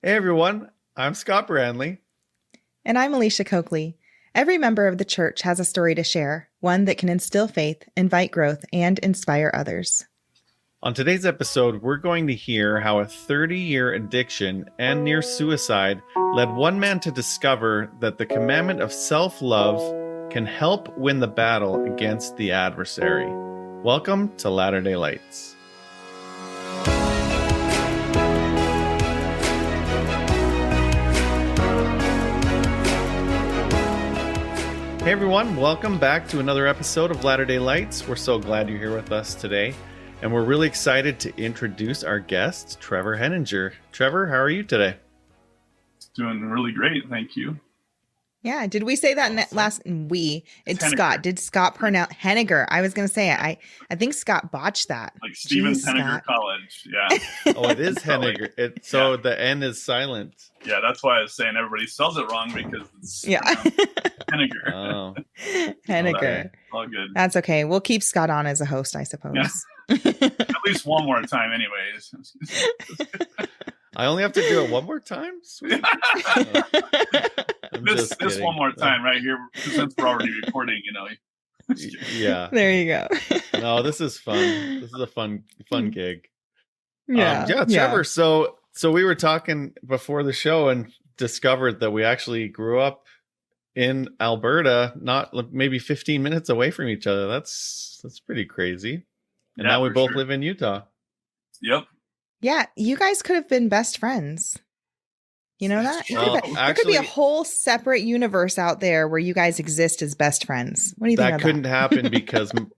Hey everyone, I'm Scott Brandley. And I'm Alicia Coakley. Every member of the church has a story to share, one that can instill faith, invite growth, and inspire others. On today's episode, we're going to hear how a 30-year addiction and near suicide led one man to discover that the commandment of self-love can help win the battle against the adversary. Welcome to Latter-day Lights. Hey everyone, welcome back to another episode of Latter-day Lights. We're so glad you're here with us today, and we're really excited to introduce our guest, Trevor Heninger. Trevor, how are you today? Doing really great, thank you. Yeah, did we say that Awesome. It's Heninger. Scott. Did Scott pronounce Heninger? I was going to say it. I think Scott botched that. Like Stevens Jeez, Heninger Scott. College, yeah. Oh, it is Heninger. So the N is silent. Yeah, that's why I was saying everybody spells it wrong because it's Yeah. Heninger. Oh, Heninger. okay. All good. That's okay. We'll keep Scott on as a host, I suppose. Yeah. At least one more time anyways. I only have to do it one more time? Sweet. I'm This just kidding. one more time right here, since we're already recording, Yeah. There you go. No, this is fun. This is a fun gig. Yeah. Trevor. So we were talking before the show and discovered that we actually grew up in Alberta, not maybe 15 minutes away from each other. That's pretty crazy. And now we for both sure. live in Utah. Yep. Yeah, you guys could have been best friends. You know that? Well, There could be a whole separate universe out there where you guys exist as best friends. What do you think That about couldn't happen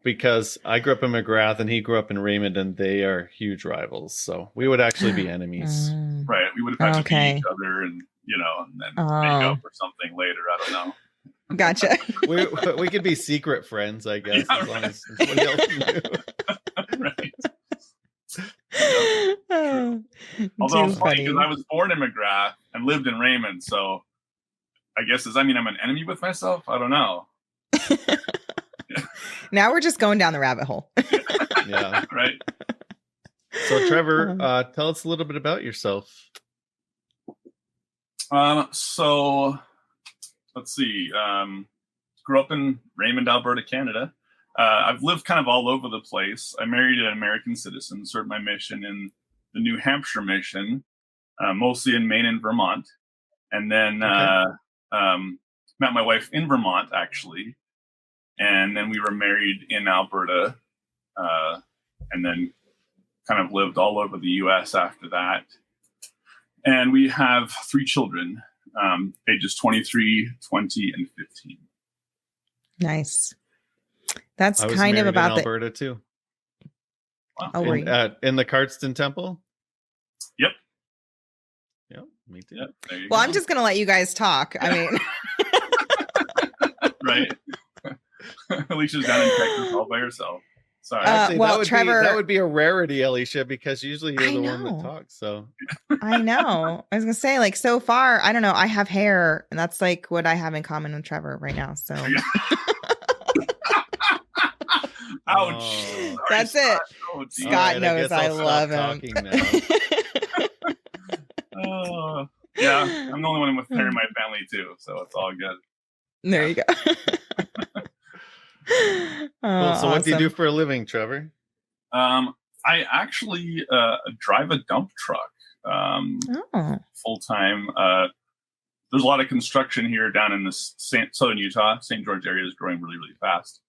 because I grew up in McGrath and he grew up in Raymond, and they are huge rivals. So we would actually be enemies. Right. We would have had to Okay. beat each other and then make up or something later. I don't know. Gotcha. We could be secret friends, I guess, Yeah, as long as nobody else knew. Right. Oh, Although too it's funny funny. because I was born in McGrath and lived in Raymond, so I guess does that mean I'm an enemy with myself? I don't know. Now we're just going down the rabbit hole. Yeah. Right. So Trevor, tell us a little bit about yourself. So let's see. Grew up in Raymond, Alberta, Canada. I've lived kind of all over the place. I married an American citizen, served my mission in the New Hampshire mission, mostly in Maine and Vermont. And then met my wife in Vermont, actually. And then we were married in Alberta, and then kind of lived all over the U.S. after that. And we have 3 children, ages 23, 20, and 15. Nice. That's I was kind of married about in the. Alberta too. Wow. Oh, were you? In the Cardston Temple. Yep. Yeah, me too. Yep. There you Well, go. I'm just going to let you guys talk. I mean, Right. Alicia's down in Texas all by herself. Sorry. Actually, well, that would Trevor- that would be a rarity, Alicia, because usually you're I the one know. that talks. So I know. I was going to say, like, so far, I don't know. I have hair, and that's like what I have in common with Trevor right now. So Ouch. Oh. Sorry, That's Scott. it. Oh, geez. Scott All right, knows guess I I'll stop love him. talking now. Oh, yeah, I'm the only one with hair in my family too, so it's all good. There you go. Cool. So what do you do for a living, Trevor? I actually drive a dump truck Oh, full time. There's a lot of construction here down in the southern Utah. St. George area is growing really, really fast.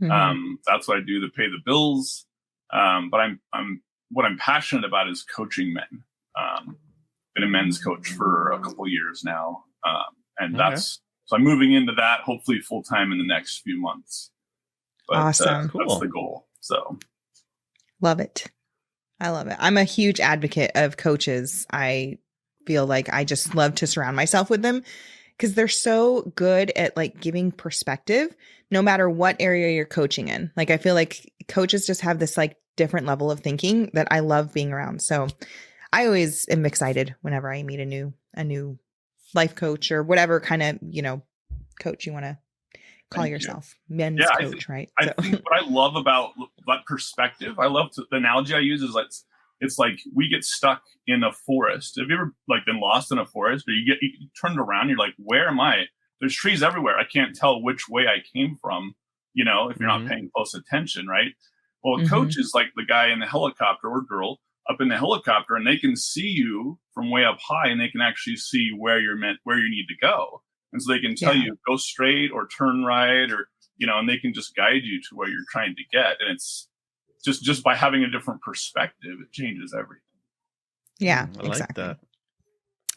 mhm. That's what I do to pay the bills. But what I'm passionate about is coaching men. Been a men's coach for a couple years now, and Okay. so I'm moving into that hopefully full time in the next few months. But, Awesome. Cool. That's the goal. So Love it. I love it. I'm a huge advocate of coaches. I feel like I just love to surround myself with them because they're so good at like giving perspective no matter what area you're coaching in. Like I feel like coaches just have this like different level of thinking that I love being around. So I always am excited whenever I meet a new life coach or whatever kind of, coach you want to call Thank you. yourself. Men's Yeah, coach, right? I think what I love about that perspective, the analogy I use is it's like we get stuck in a forest. Have you ever like been lost in a forest, or you turned around, you're like, where am I? There's trees everywhere. I can't tell which way I came from, if you're not paying close attention, right? Well, a coach is like the guy in the helicopter or girl up in the helicopter, and they can see you from way up high, and they can actually see where you need to go. And so they can tell you, go straight or turn right, or, and they can just guide you to where you're trying to get. And it's just by having a different perspective, it changes everything. Yeah, I exactly. like that.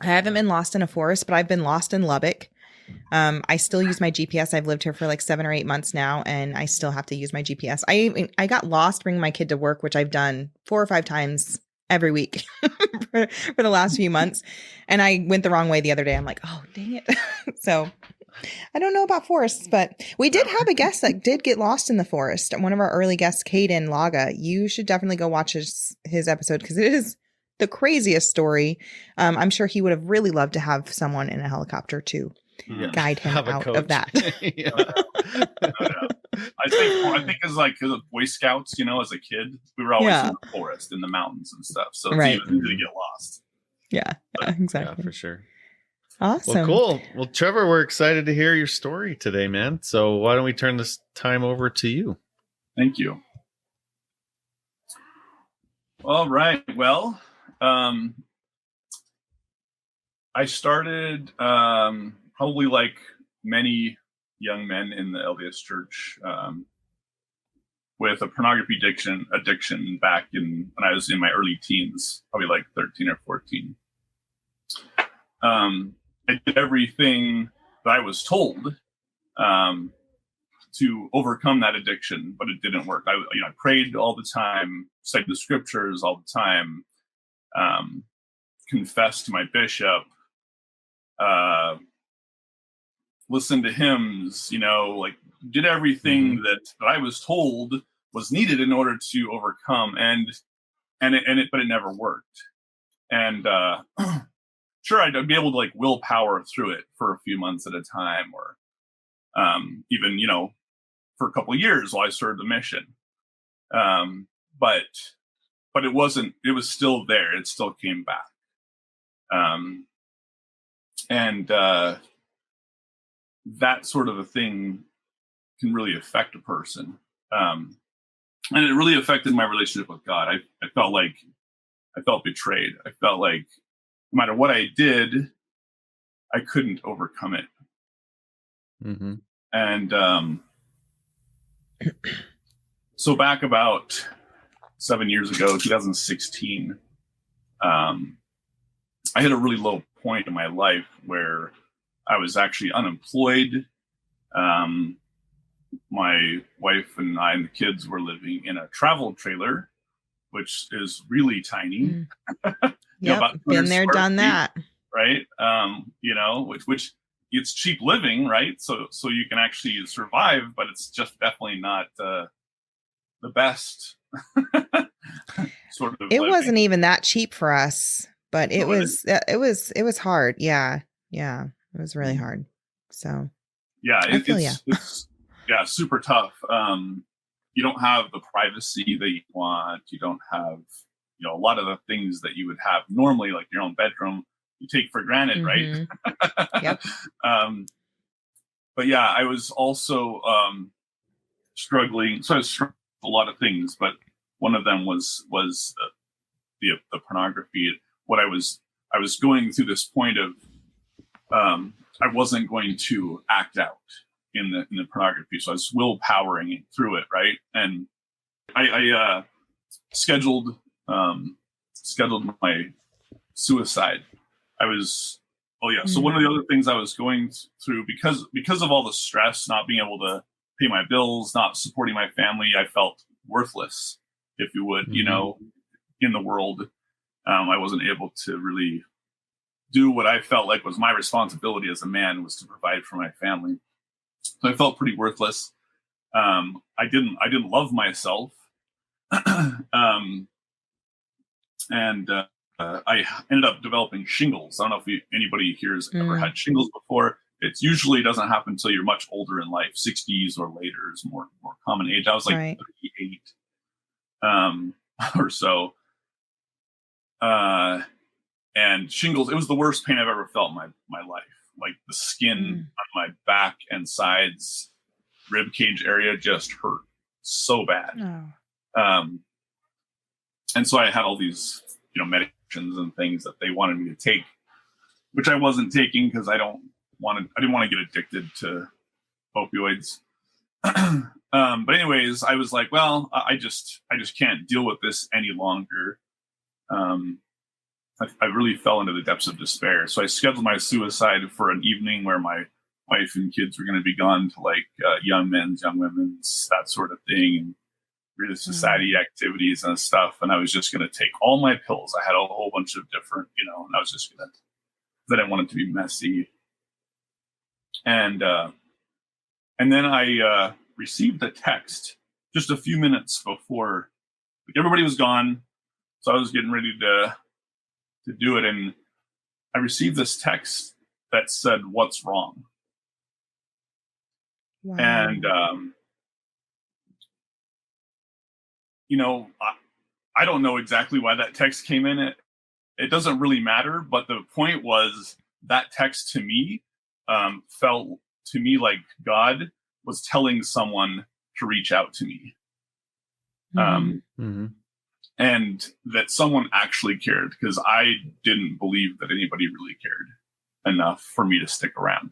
I haven't been lost in a forest, but I've been lost in Lubbock. I still use my GPS. I've lived here for like 7 or 8 months now, and I still have to use my GPS. I got lost bringing my kid to work, which I've done 4 or 5 times every week for the last few months. And I went the wrong way the other day. I'm like, oh, dang it. So I don't know about forests, but we did have a guest that did get lost in the forest. One of our early guests, Caden Laga. You should definitely go watch his episode, because it is the craziest story. I'm sure he would have really loved to have someone in a helicopter to guide him out of that. I think as like the Boy Scouts, as a kid, we were always in the forest, in the mountains and stuff. So it's even easy to get lost. Yeah, exactly. Yeah, for sure. Awesome. Well, cool. Well, Trevor, we're excited to hear your story today, man. So why don't we turn this time over to you? Thank you. All right. Well, I started probably like many young men in the LDS church with a pornography addiction back when I was in my early teens, probably like 13 or 14. I did everything that I was told to overcome that addiction, but it didn't work. I prayed all the time, studied the scriptures all the time, confessed to my bishop, listened to hymns, like did everything that I was told was needed in order to overcome, but it never worked. And sure, I'd be able to like willpower through it for a few months at a time, or even for a couple of years while I served the mission. But it wasn't. It was still there. It still came back. And that sort of a thing can really affect a person. And it really affected my relationship with God. I felt betrayed. I felt like no matter what I did, I couldn't overcome it. Mm-hmm. And so back about 7 years ago, 2016, I hit a really low point in my life where I was actually unemployed. My wife and I and the kids were living in a travel trailer, which is really tiny. Yep, been there, done that. Right. Which it's cheap living, right? So you can actually survive, but it's just definitely not the best sort of. It wasn't even that cheap for us, but it was hard. Yeah. It was really hard. So yeah, it's super tough. You don't have the privacy that you want. You don't have, a lot of the things that you would have normally, like your own bedroom, you take for granted, right? Yep. But yeah, I was also struggling. So I was struggling with a lot of things, but one of them was the pornography. What I was going through this point of I wasn't going to act out in the pornography, so I was willpowering through it, right? And I scheduled my suicide. So one of the other things I was going through, because of all the stress, not being able to pay my bills, not supporting my family, I felt worthless, if you would, in the world. I wasn't able to really do what I felt like was my responsibility as a man, was to provide for my family. So I felt pretty worthless. I didn't love myself. And I ended up developing shingles. I don't know if anybody here has ever had shingles before. It usually doesn't happen until you're much older in life. 60s or later is more common age. I was like 38 or so. and shingles. It was the worst pain I've ever felt in my life. Like the skin on my back and sides, rib cage area just hurt so bad. And so I had all these, medications and things that they wanted me to take, which I wasn't taking because I didn't want to get addicted to opioids. But anyways, I was like, well, I just can't deal with this any longer. I really fell into the depths of despair. So I scheduled my suicide for an evening where my wife and kids were going to be gone to like young men's, young women's, that sort of thing, and really society activities and stuff. And I was just going to take all my pills. I had a whole bunch of different, and I was just going to, I didn't want it to be messy. And then I received a text just a few minutes before, like, everybody was gone. So I was getting ready to do it. And I received this text that said, "What's wrong?" Wow. And, I don't know exactly why that text came in. It doesn't really matter. But the point was that text to me felt to me like God was telling someone to reach out to me. And that someone actually cared, because I didn't believe that anybody really cared enough for me to stick around.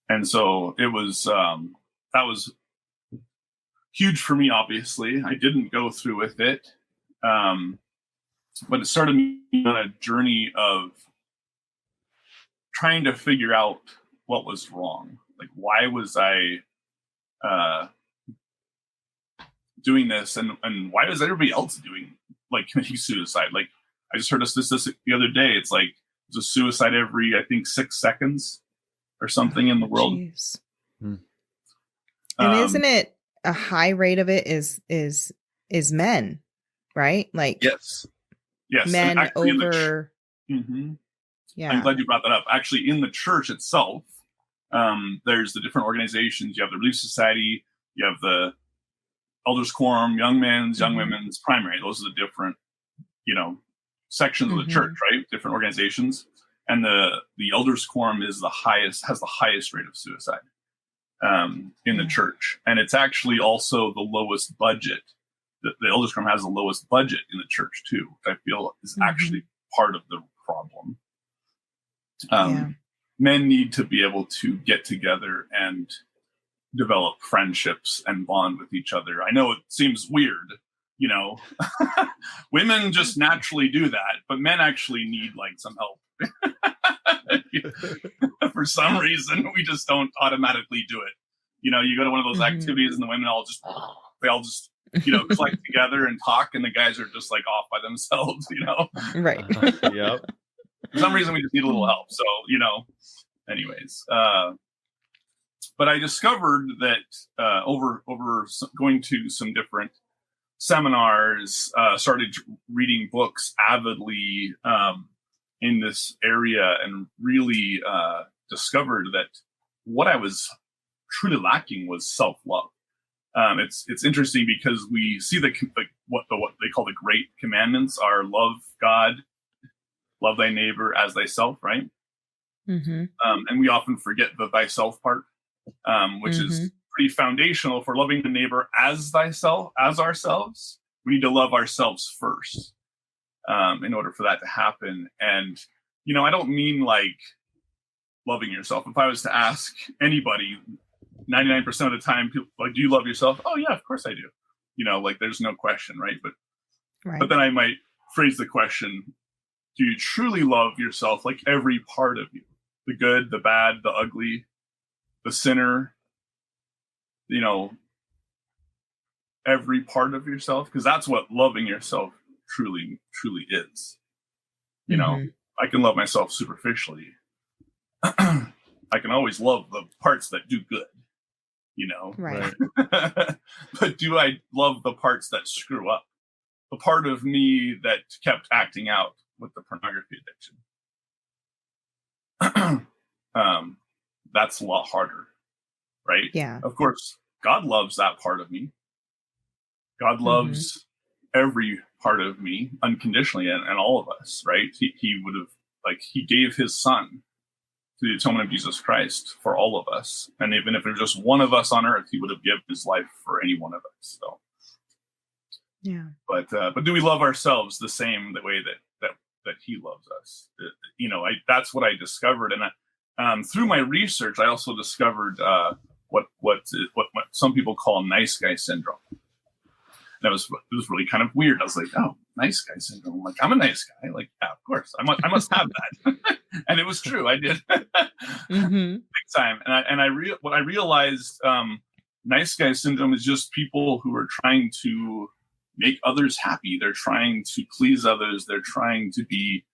And so it was, that was huge for me, obviously. I didn't go through with it. But it started me on a journey of trying to figure out what was wrong. Like, why was I doing this, and why is everybody else committing suicide? Like, I just heard a statistic the other day. It's like there's a suicide every, I think, 6 seconds or something in the world. Jeez. And isn't it a high rate of it is men, right? Like, yes, men over. Yeah, I'm glad you brought that up. Actually, in the church itself, there's the different organizations. You have the Relief Society, you have the Elders Quorum, Young Men's, Young Women's, Primary. Those are the different, sections of the church, right? Different organizations. And the Elders Quorum has the highest rate of suicide in the church. And it's actually also the lowest budget. The Elders Quorum has the lowest budget in the church too, which I feel is actually part of the problem. Men need to be able to get together and develop friendships and bond with each other. I know it seems weird, women just naturally do that, but men actually need some help. For some reason, we just don't automatically do it. You go to one of those activities and the women all just collect together and talk, and the guys are just off by themselves, Right. Yep. For some reason, we just need a little help. So, anyways, but I discovered that over going to some different seminars, started reading books avidly in this area, and really discovered that what I was truly lacking was self-love. It's interesting because we see what they call the great commandments are: love God, love thy neighbor as thyself, right? And we often forget the thyself part, which is pretty foundational for loving the neighbor as ourselves. We need to love ourselves first in order for that to happen. And, I don't mean loving yourself. If I was to ask anybody, 99% of the time, people do you love yourself? Oh yeah, of course I do. There's no question, right? But then I might phrase the question: do you truly love yourself, every part of you? The good, the bad, the ugly, the sinner, every part of yourself? Because that's what loving yourself truly, truly is. I can love myself superficially. I can always love the parts that do good, Right. But do I love the parts that screw up? The part of me that kept acting out with the pornography addiction. That's a lot harder, right? Yeah. Of course, God loves that part of me. God loves every part of me unconditionally, and all of us, right? He would have, like, he gave his son to the atonement of Jesus Christ for all of us. And even if there's just one of us on earth, he would have given his life for any one of us. So, Yeah. but do we love ourselves the same, the way that he loves us? That's what I discovered. And through my research, I also discovered what some people call nice guy syndrome. And it was really kind of weird. I was like, oh, nice guy syndrome. I'm like, I'm a nice guy. Like, yeah, of course, I must have that. And it was true. I did. Mm-hmm. Big time. What I realized, nice guy syndrome is just people who are trying to make others happy. They're trying to please others. They're trying to be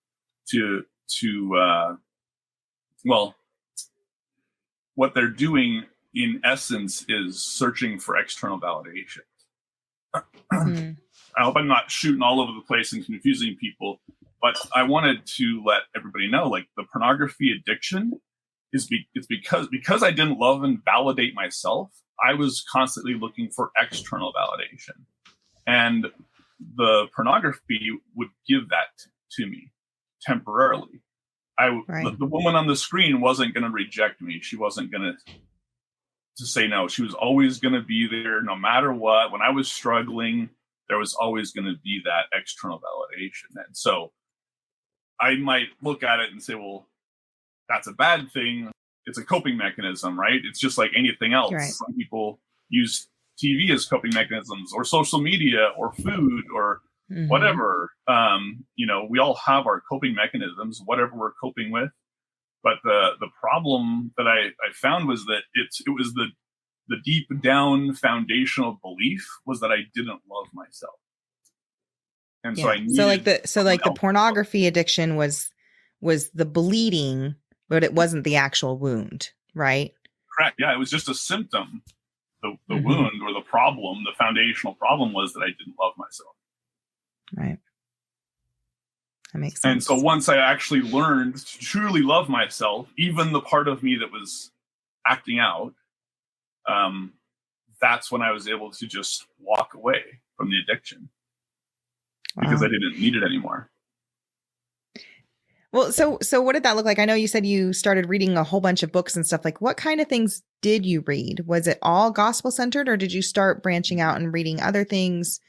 what they're doing in essence is searching for external validation. Mm. I hope I'm not shooting all over the place and confusing people, but I wanted to let everybody know, like, the pornography addiction is it's because I didn't love and validate myself. I was constantly looking for external validation, and the pornography would give that to me temporarily. Right. The woman on the screen wasn't going to reject me. She wasn't going to say no. She was always going to be there no matter what. When I was struggling, there was always going to be that external validation. And so I might look at it and say, well, that's a bad thing. It's a coping mechanism, right? It's just like anything else. Right. Some people use TV as coping mechanisms, or social media, or food, or whatever. We all have our coping mechanisms, whatever we're coping with. But the problem that I found was that it was the deep down foundational belief was that I didn't love myself. And so I needed the pornography addiction was the bleeding, but it wasn't the actual wound, right? Correct. Yeah, it was just a symptom. The wound, or the problem, the foundational problem, was that I didn't love myself. Right. That makes sense. And so once I actually learned to truly love myself, even the part of me that was acting out, that's when I was able to just walk away from the addiction. Wow. Because I didn't need it anymore. Well, so what did that look like? I know you said you started reading a whole bunch of books and stuff. Like, what kind of things did you read? Was it all gospel centered, or did you start branching out and reading other things?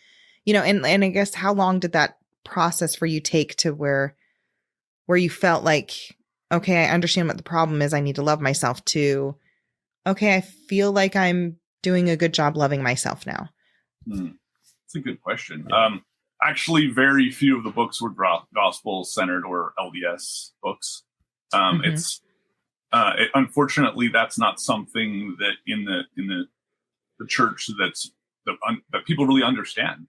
And I guess, how long did that process for you take to where you felt like, okay, I understand what the problem is. I need to love myself too. Okay, I feel like I'm doing a good job loving myself now. That's a good question. Actually, very few of the books were gospel centered or LDS books. It's unfortunately, that's not something that in the church that people really understand.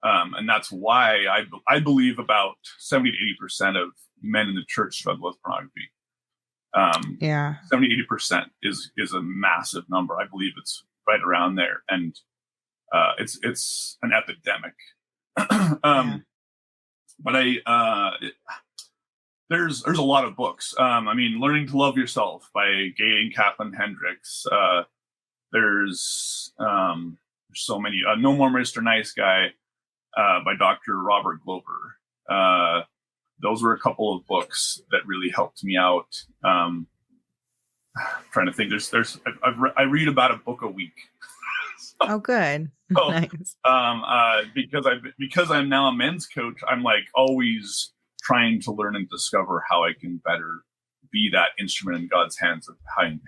And that's why I believe about 70 to 80% of men in the church struggle with pornography. 70 to 80% is a massive number. I believe it's right around there, and it's an epidemic. But there's a lot of books. Learning to Love Yourself by Gay and Kathleen Hendricks. There's so many. No More Mr. Nice Guy by Dr. Robert Glover. Those were a couple of books that really helped me out. Trying to think. I read about a book a week. Oh, good. So, nice. Because I'm now a men's coach, I'm like always trying to learn and discover how I can better be that instrument in God's hands of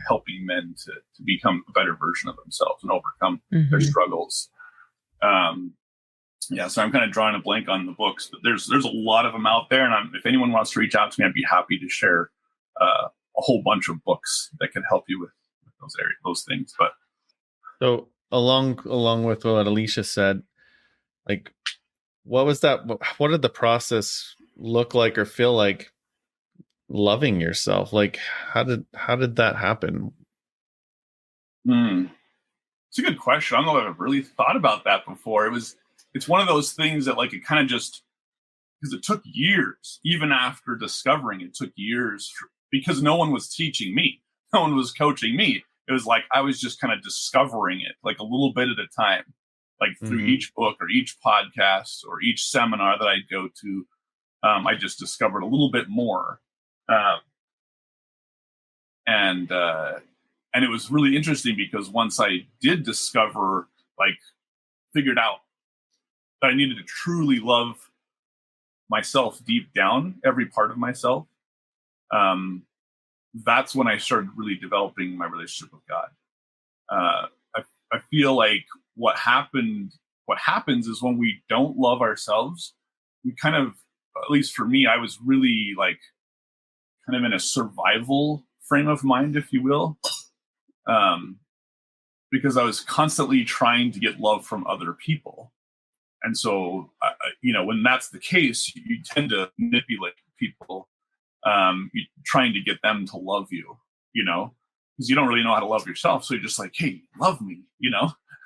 helping men to become a better version of themselves and overcome their struggles. So I'm kind of drawing a blank on the books, but there's a lot of them out there. And if anyone wants to reach out to me, I'd be happy to share a whole bunch of books that can help you with those things. But so along with what Alicia said, like, what was that? What did the process look like or feel like, loving yourself? Like, how did that happen? It's a good question. I don't know if I've really thought about that before. It's one of those things that, like, it kind of just, because it took years, even after discovering it took years, because no one was teaching me. No one was coaching me. It was like I was just kind of discovering it, like, a little bit at a time. Like through Mhm. each book or each podcast or each seminar that I go to, I just discovered a little bit more. Uh, and it was really interesting because once I did discover, like, figured out that I needed to truly love myself deep down, every part of myself, um, that's when I started really developing my relationship with God. Uh, I feel like what happens is when we don't love ourselves, we kind of, at least for me, I was really like kind of in a survival frame of mind, if you will, um, because I was constantly trying to get love from other people. And so, when that's the case, you tend to manipulate people, trying to get them to love you, because you don't really know how to love yourself. So you're just like, hey, love me.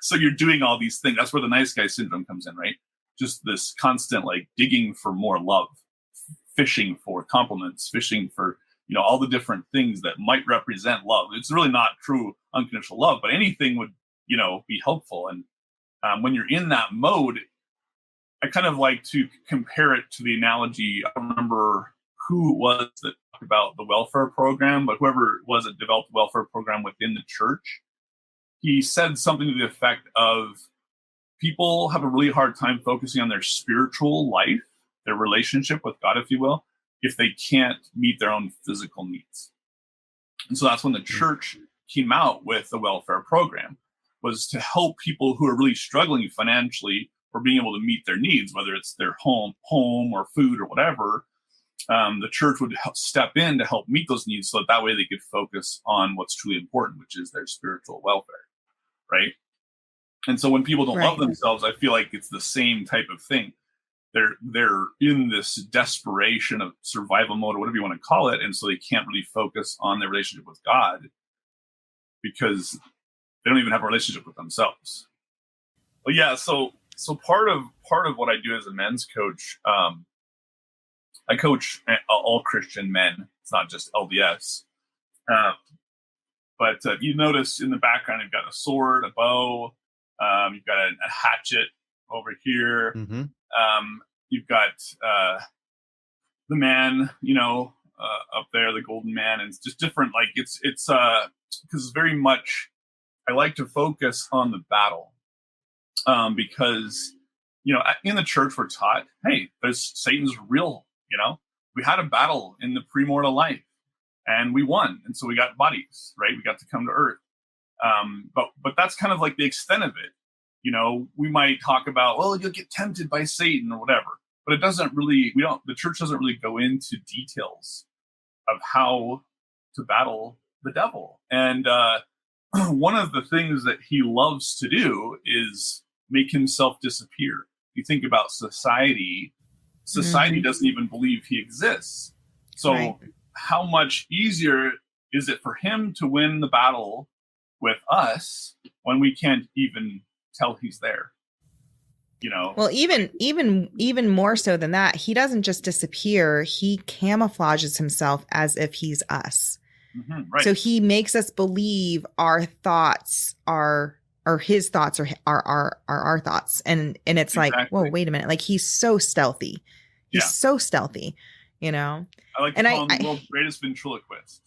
So you're doing all these things. That's where the nice guy syndrome comes in, right? Just this constant, like, digging for more love, fishing for compliments, fishing for, all the different things that might represent love. It's really not true unconditional love, but anything would, be helpful. And when you're in that mode, I kind of like to compare it to the analogy. I don't remember who it was that talked about the welfare program, but whoever it was that developed the welfare program within the church, he said something to the effect of, people have a really hard time focusing on their spiritual life, their relationship with God, if you will, if they can't meet their own physical needs. And so that's when the church came out with the welfare program, was to help people who are really struggling financially or being able to meet their needs, whether it's their home or food or whatever. The church would step in to help meet those needs, so that way they could focus on what's truly important, which is their spiritual welfare, right? And so when people don't love themselves, I feel like it's the same type of thing. They're in this desperation of survival mode, or whatever you want to call it, and so they can't really focus on their relationship with God because they don't even have a relationship with themselves. But yeah, so part of what I do as a men's coach, I coach all Christian men. It's not just LDS. But you notice in the background, you've got a sword, a bow, you've got a hatchet over here. Mm-hmm. You've got the man, up there, the golden man, and it's just different. Like it's because very much I like to focus on the battle, because in the church we're taught, hey, Satan's real. We had a battle in the premortal life, and we won, and so we got bodies, right? We got to come to earth. But that's kind of like the extent of it. We might talk about, well, you'll get tempted by Satan or whatever, but it doesn't really. The church doesn't really go into details of how to battle the devil. And one of the things that he loves to do is make himself disappear. You think about society doesn't even believe he exists. So how much easier is it for him to win the battle with us when we can't even tell he's there? Well, even more so than that, he doesn't just disappear. He camouflages himself as if he's us. Mm-hmm, right. So he makes us believe our thoughts or his thoughts are our thoughts. And it's exactly. like, whoa, wait a minute. Like, he's so stealthy. He's so stealthy, I like to call him the world's greatest ventriloquist.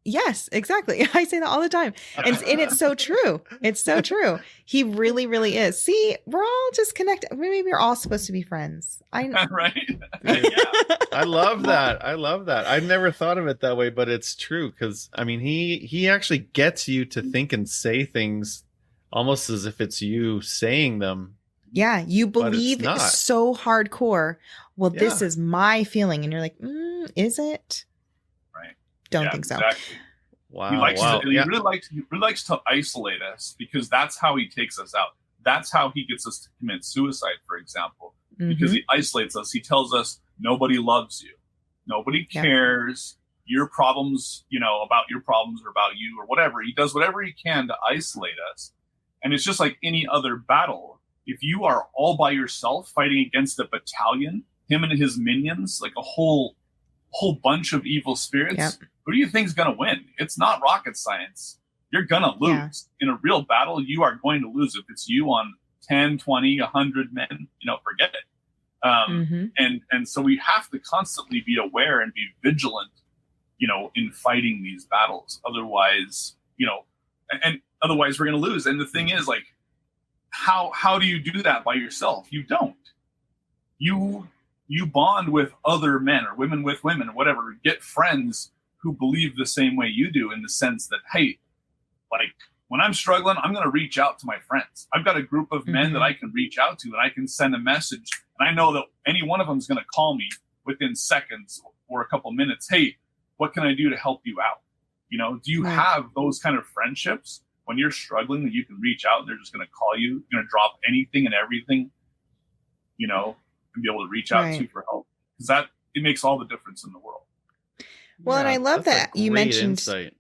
Yes, exactly. I say that all the time. And it's so true. It's so true. He really, really is. See, we're all just connected. Maybe we're all supposed to be friends. I know. Right. I love that. I've never thought of it that way, but it's true. Cause he actually gets you to think and say things almost as if it's you saying them. Yeah. You believe so hardcore. Well, this is my feeling. And you're like, is it? Right. Don't think so. Exactly. Wow. He really likes to isolate us, because that's how he takes us out. That's how he gets us to commit suicide, for example, because he isolates us. He tells us nobody loves you. Nobody cares. Your problems, about your problems or about you or whatever. He does whatever he can to isolate us. And it's just like any other battle. If you are all by yourself fighting against a battalion, him and his minions, like a whole bunch of evil spirits, who do you think is going to win? It's not rocket science. You're going to lose. In a real battle, you are going to lose if it's you on 10, 20, 100 men, forget it. And so we have to constantly be aware and be vigilant, in fighting these battles. Otherwise, and otherwise we're going to lose. And the thing is, like, how do you do that by yourself? You don't. You bond with other men, or women with women, or whatever. Get friends who believe the same way you do, in the sense that, hey, like, when I'm struggling, I'm going to reach out to my friends. I've got a group of men that I can reach out to, and I can send a message. And I know that any one of them is going to call me within seconds or a couple minutes. Hey, what can I do to help you out? Do you have those kind of friendships when you're struggling, that you can reach out and they're just going to call you, going to drop anything and everything, and be able to reach out to for help? Because it makes all the difference in the world. Well, and I love that you mentioned insight.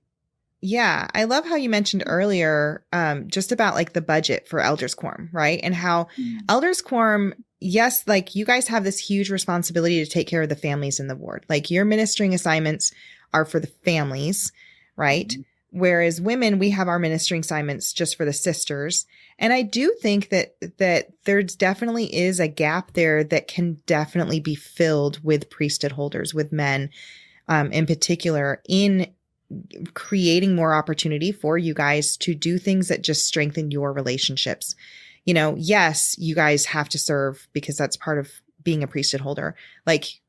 Yeah, I love how you mentioned earlier just about like the budget for Elders Quorum, right? And how Elders Quorum, yes, like you guys have this huge responsibility to take care of the families in the ward. Like your ministering assignments are for the families, right? Whereas women, we have our ministering assignments just for the sisters. And I do think that there's definitely is a gap there that can definitely be filled with priesthood holders, with men in particular, in creating more opportunity for you guys to do things that just strengthen your relationships. Yes, you guys have to serve because that's part of being a priesthood holder. Like,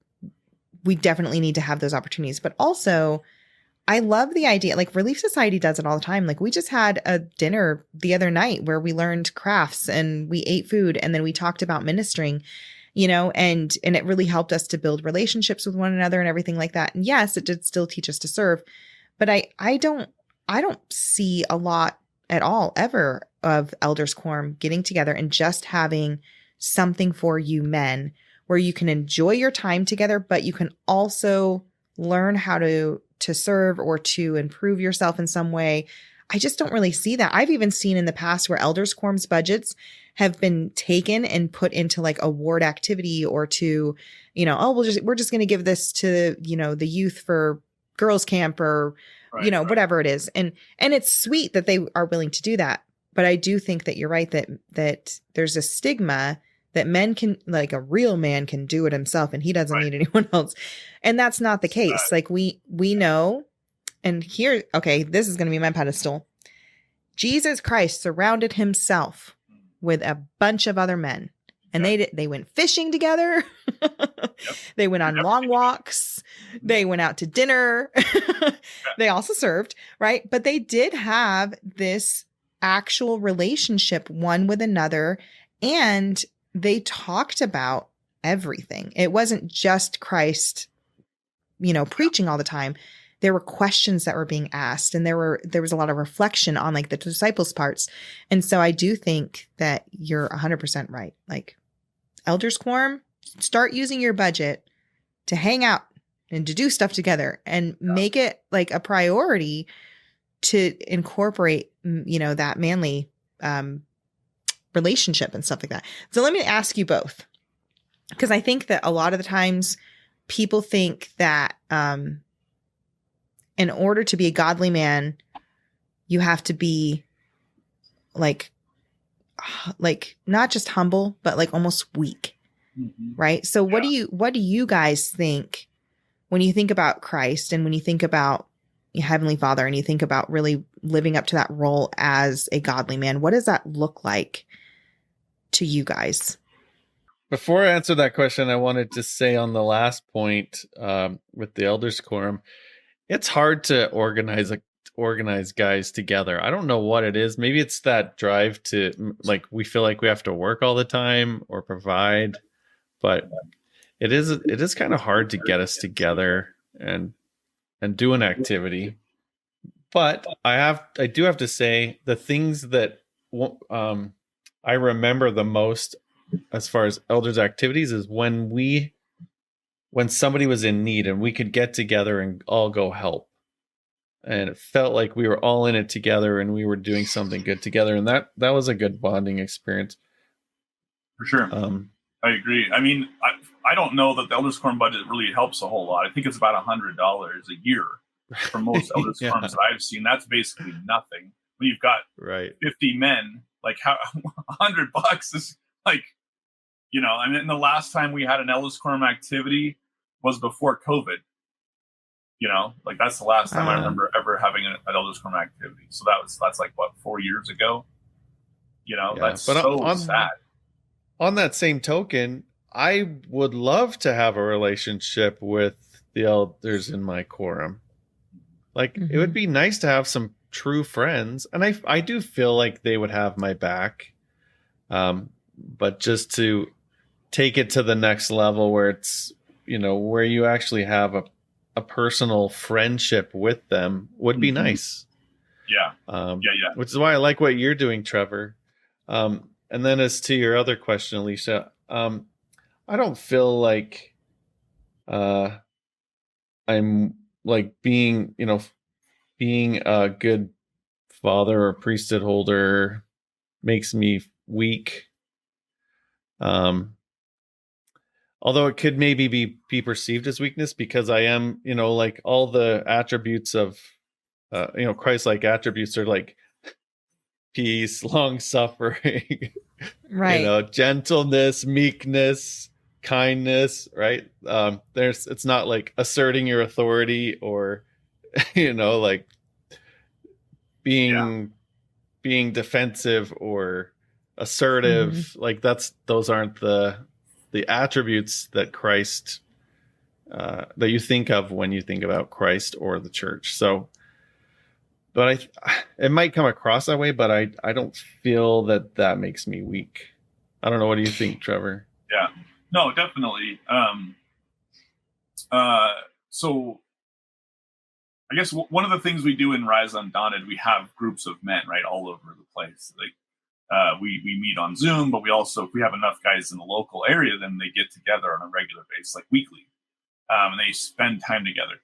we definitely need to have those opportunities, but also I love the idea, like Relief Society does it all the time. Like, we just had a dinner the other night where we learned crafts and we ate food, and then we talked about ministering, and it really helped us to build relationships with one another and everything like that. And yes, it did still teach us to serve. But I don't see a lot at all ever of Elders Quorum getting together and just having something for you men where you can enjoy your time together, but you can also learn how to serve or to improve yourself in some way. I just don't really see that. I've even seen in the past where Elders Quorum's budgets have been taken and put into like a ward activity, or to, we're just going to give this to, the youth for girls camp, or whatever it is. And it's sweet that they are willing to do that. But I do think that you're right, that there's a stigma that men can, like a real man can do it himself and he doesn't need anyone else. And that's not the case. Like we know, and here, okay, this is going to be my pedestal. Jesus Christ surrounded himself with a bunch of other men. And they went fishing together. They went on long walks. They went out to dinner. They also served, right? But they did have this actual relationship one with another, and they talked about everything. It wasn't just Christ, preaching all the time. There were questions that were being asked, and there was a lot of reflection on like the disciples' parts. And so I do think that you're 100% right. Like, Elders Quorum, start using your budget to hang out and to do stuff together, and make it like a priority to incorporate, that manly relationship and stuff like that. So let me ask you both, because I think that a lot of the times people think that in order to be a godly man, you have to be like not just humble, but like almost weak. Right. So what do you guys think when you think about Christ, and when you think about Heavenly Father, and you think about really living up to that role as a godly man? What does that look like to you guys? Before I answer that question, I wanted to say on the last point with the Elders Quorum, it's hard to organize guys together. I don't know what it is. Maybe it's that drive to, like, we feel like we have to work all the time or provide, but it is kind of hard to get us together and do an activity. But I do have to say, the things that I remember the most as far as elders activities is when somebody was in need and we could get together and all go help. And it felt like we were all in it together and we were doing something good together. And that was a good bonding experience. For sure. I agree. I mean, I don't know that the Elders Quorum budget really helps a whole lot. I think it's about $100 a year for most Elders Quorums that I've seen. That's basically nothing. When you've got 50 men Like how $100 is like, and then the last time we had an elders quorum activity was before COVID. Like that's the last time I remember ever having an elders quorum activity. So that's like what, 4 years ago. That's so sad. On that same token, I would love to have a relationship with the elders in my quorum. Like it would be nice to have some true friends, and I do feel like they would have my back. But just to take it to the next level where it's, where you actually have a personal friendship with them would be nice. Yeah. Which is why I like what you're doing, Trevor. And then as to your other question, Alicia, I don't feel like I'm like being a good father or priesthood holder makes me weak. Although it could maybe be perceived as weakness because I am, like all the attributes of, Christ-like attributes are like peace, long suffering, right. Gentleness, meekness, kindness, right? It's not like asserting your authority or, like being defensive or assertive. Like those aren't the attributes that Christ, that you think of when you think about Christ or the church. So, but it might come across that way, but I don't feel that makes me weak. I don't know. What do you think, Trevor? Yeah, no, definitely. So I guess one of the things we do in Rise Undaunted, we have groups of men, right, all over the place. Like we meet on Zoom, but we also, if we have enough guys in the local area, then they get together on a regular basis, like weekly, and they spend time together.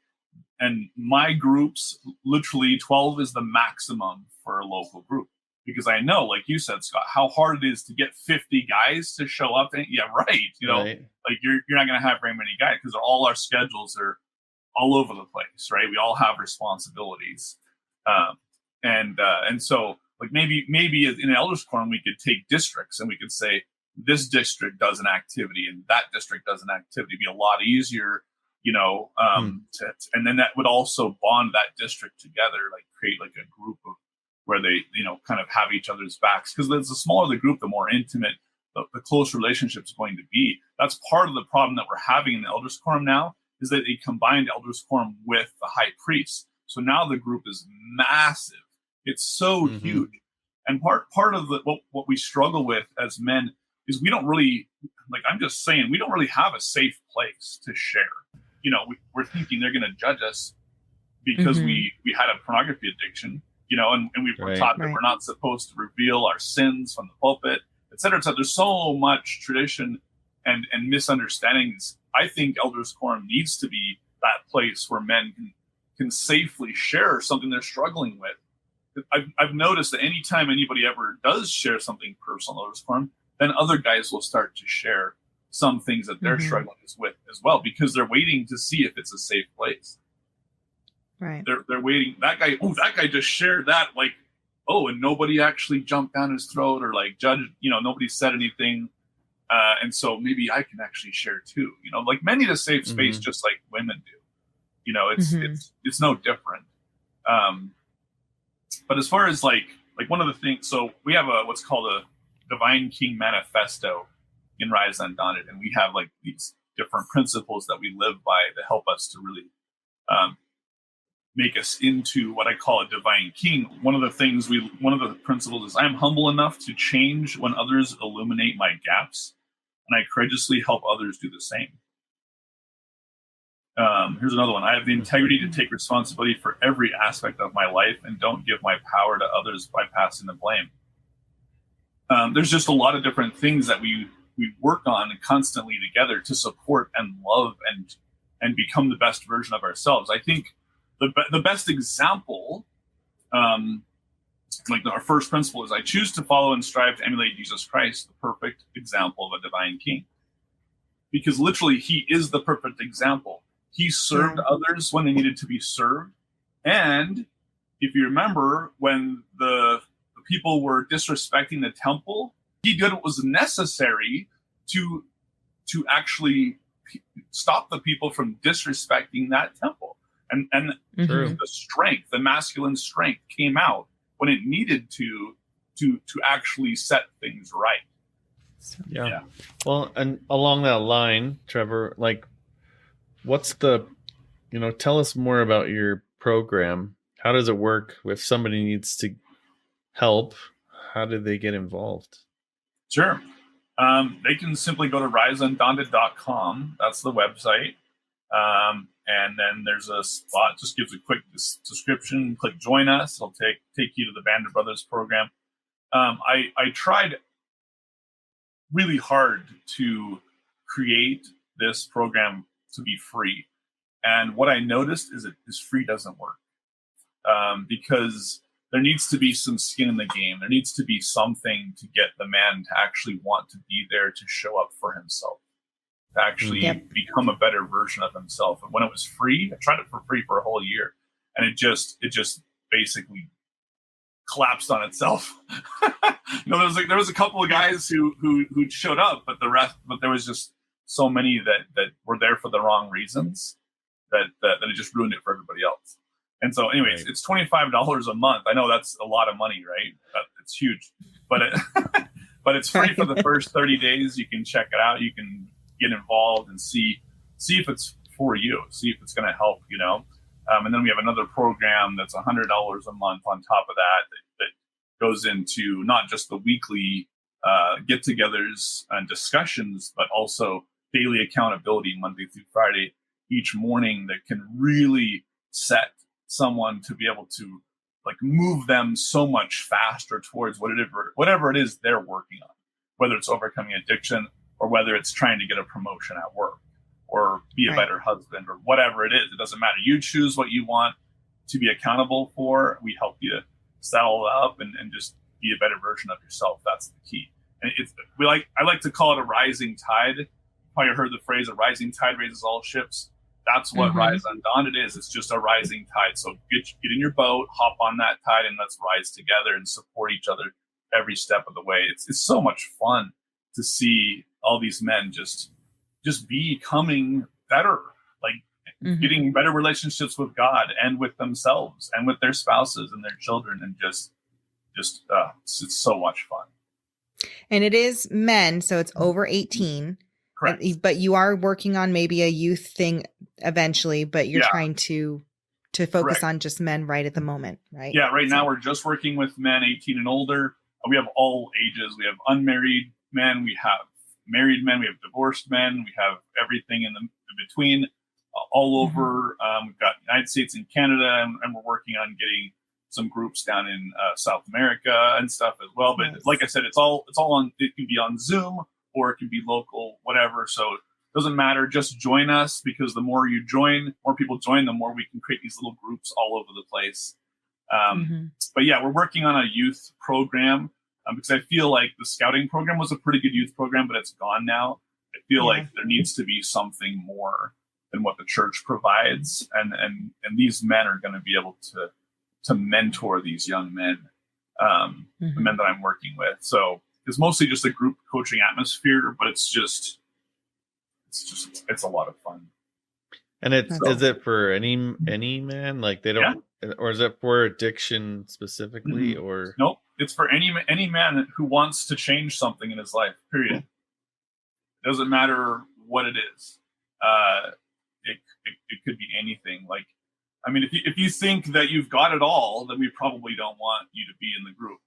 And my groups, literally 12 is the maximum for a local group. Because I know, like you said, Scott, how hard it is to get 50 guys to show up. And, yeah, right. Right. Like you're not going to have very many guys because all our schedules are all over the place, right? We all have responsibilities. And so like maybe in Elders Quorum, we could take districts and we could say, this district does an activity and that district does an activity. It'd be a lot easier, and then that would also bond that district together, like create like a group of where they, kind of have each other's backs. Because the smaller the group, the more intimate the close relationship is going to be. That's part of the problem that we're having in the Elders Quorum now, is that they combined Elders Quorum with the high priest. So now the group is massive. It's so huge. And part of what we struggle with as men is we don't really, like I'm just saying, we don't really have a safe place to share. We're thinking they're going to judge us because we had a pornography addiction, and we were taught that we're not supposed to reveal our sins from the pulpit, et cetera, et cetera. There's so much tradition and misunderstandings. I think Elders Quorum needs to be that place where men can safely share something they're struggling with. I've noticed that anytime anybody ever does share something personal in Elders Quorum, then other guys will start to share some things that they're struggling with as well, because they're waiting to see if it's a safe place. Right. They're waiting. That guy just shared that, like, and nobody actually jumped down his throat or like judged, nobody said anything. And so maybe I can actually share too, like men need a safe space just like women do. It's no different. But as far as like one of the things, so we have what's called a Divine King Manifesto in Rise Undaunted, and we have like these different principles that we live by that help us to really make us into what I call a divine king. One of the principles is I'm humble enough to change when others illuminate my gaps, and I courageously help others do the same. Here's another one. I have the integrity to take responsibility for every aspect of my life and don't give my power to others by passing the blame. There's just a lot of different things that we work on constantly together to support and love and become the best version of ourselves. I think the best example, like our first principle, is I choose to follow and strive to emulate Jesus Christ, the perfect example of a divine king. Because literally, he is the perfect example. He served others when they needed to be served. And if you remember, when the people were disrespecting the temple, he did what was necessary to actually stop the people from disrespecting that temple. And Mhm. the strength, the masculine strength came out when it needed to actually set things right. Yeah. Well, and along that line, Trevor, like, what's the, tell us more about your program. How does it work if somebody needs to help? How do they get involved? Sure. They can simply go to riseundaunted.com. That's the website. And then there's a spot, just gives a quick description. Click join us. It'll take you to the Band of Brothers program. I tried really hard to create this program to be free. And what I noticed is that this free doesn't work, because there needs to be some skin in the game. There needs to be something to get the man to actually want to be there, to show up for himself, to actually become a better version of himself. And when it was free, I tried it for free for a whole year, and it just basically collapsed on itself. There was a couple of guys who showed up, but there was just so many that were there for the wrong reasons that it just ruined it for everybody else. And so, anyways, It's $25 a month. I know that's a lot of money, right? It's huge, but but it's free for the first 30 days. You can check it out. You can get involved and see if it's for you. See if it's going to help. And then we have another program that's $100 a month on top of that goes into not just the weekly get-togethers and discussions, but also daily accountability Monday through Friday each morning that can really set someone to be able to move them so much faster towards whatever it is they're working on, whether it's overcoming addiction or whether it's trying to get a promotion at work or be a better husband or whatever it is. It doesn't matter. You choose what you want to be accountable for. We help you settle up and just be a better version of yourself. That's the key. And I like to call it a rising tide. You probably heard the phrase, a rising tide raises all ships. That's what Rise Undaunted is. It's just a rising tide. So get in your boat, hop on that tide, and let's rise together and support each other every step of the way. It's so much fun to see all these men just becoming better, getting better relationships with God and with themselves and with their spouses and their children, and just it's so much fun. And it is men, so it's over 18. Correct. But you are working on maybe a youth thing eventually, but you're trying to focus on just men right at the moment, right? Yeah, now we're just working with men 18 and older. We have all ages. We have unmarried men, we have married men, we have divorced men, we have everything in between, all over. We've got United States and Canada, and we're working on getting some groups down in South America and stuff as well. But like I said, it's all on. It can be on Zoom or it can be local, whatever. So it doesn't matter. Just join us, because the more you join, more people join, the more we can create these little groups all over the place. But yeah, we're working on a youth program, because I feel like the scouting program was a pretty good youth program, but it's gone now. I feel like there needs to be something more than what the church provides, and these men are going to be able to mentor these young men, the men that I'm working with. So it's mostly just a group coaching atmosphere, but it's a lot of fun. And is it for any man? Like they don't, or is it for addiction specifically, or nope? It's for any man who wants to change something in his life. Period. It doesn't matter what it is. It could be anything. Like, I mean, if you think that you've got it all, then we probably don't want you to be in the group,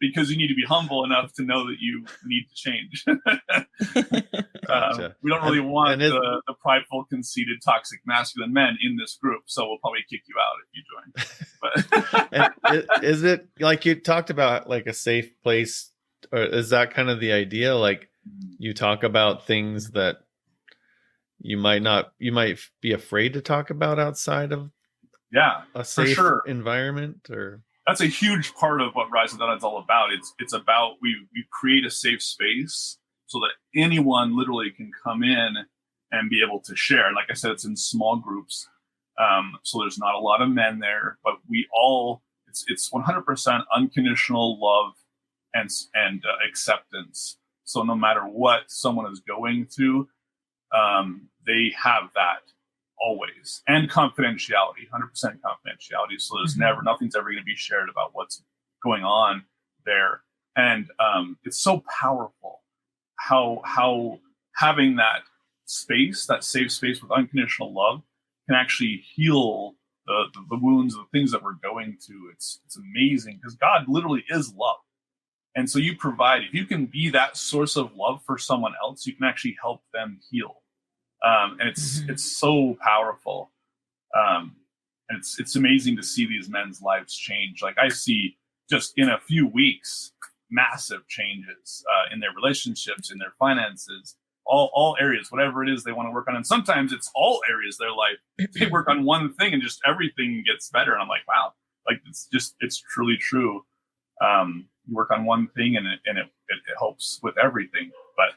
because you need to be humble enough to know that you need to change. Gotcha. We don't really want the prideful, conceited, toxic, masculine men in this group, so we'll probably kick you out if you join. But is it like you talked about, like a safe place, or is that kind of the idea? Like you talk about things that you might be afraid to talk about outside of a safe environment, or that's a huge part of what Rise Undaunted is all about. It's about we create a safe space so that anyone literally can come in and be able to share. Like I said, it's in small groups, so there's not a lot of men there, but we all it's 100% unconditional love and acceptance. So no matter what someone is going through, they have that always, and confidentiality, 100% confidentiality. So there's nothing's ever going to be shared about what's going on there. And it's so powerful how having that space, that safe space with unconditional love, can actually heal the wounds, the things that we're going through. It's amazing, because God literally is love. And so you provide, if you can be that source of love for someone else, you can actually help them heal. And it's so powerful. And it's amazing to see these men's lives change. Like, I see just in a few weeks, massive changes in their relationships, in their finances, all areas, whatever it is they want to work on. And sometimes it's all areas of their life. They work on one thing and just everything gets better. And I'm like, wow, like it's truly true. You work on one thing and it helps with everything. But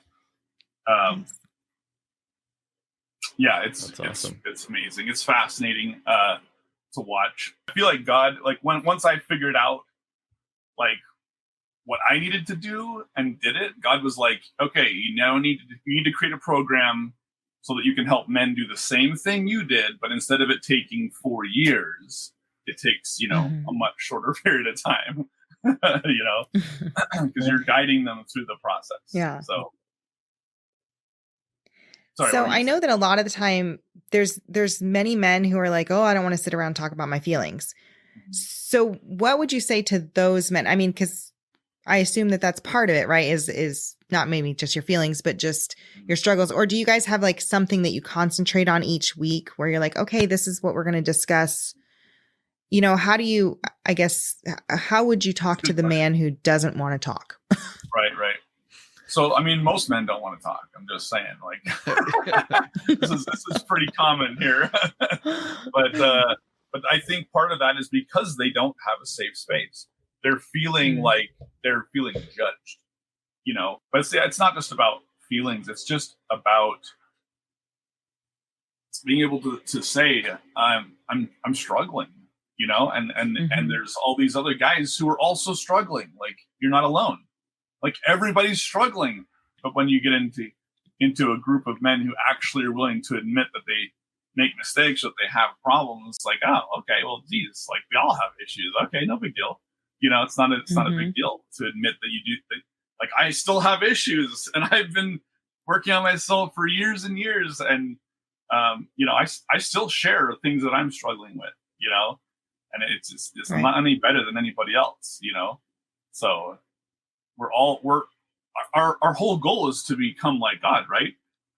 yeah, it's awesome. It's amazing. It's fascinating to watch. I feel like God, like once I figured out like what I needed to do and did it, God was like, okay, you need to create a program so that you can help men do the same thing you did, but instead of it taking 4 years, it takes, a much shorter period of time, because you're guiding them through the process. Yeah. So I know that a lot of the time there's many men who are like, oh, I don't want to sit around and talk about my feelings. So what would you say to those men? I mean, because I assume that that's part of it, right? Is not maybe just your feelings, but just your struggles. Or do you guys have like something that you concentrate on each week where you're like, okay, this is what we're going to discuss? How do you, I guess, how would you talk to the man who doesn't want to talk? Right. So, I mean, most men don't want to talk. I'm just saying, like, this is pretty common here. But I think part of that is because they don't have a safe space. They're feeling like they're feeling judged, But it's not just about feelings. It's just about being able to say, I'm struggling, and there's all these other guys who are also struggling. Like, you're not alone. Like, everybody's struggling. But when you get into a group of men who actually are willing to admit that they make mistakes, that they have problems, it's like, oh, okay, well, geez, like, we all have issues. Okay, no big deal. It's not a big deal to admit that you do. Like, I still have issues, and I've been working on myself for years and years, and I still share things that I'm struggling with, and it's right. I'm not any better than anybody else, So our whole goal is to become like God, right?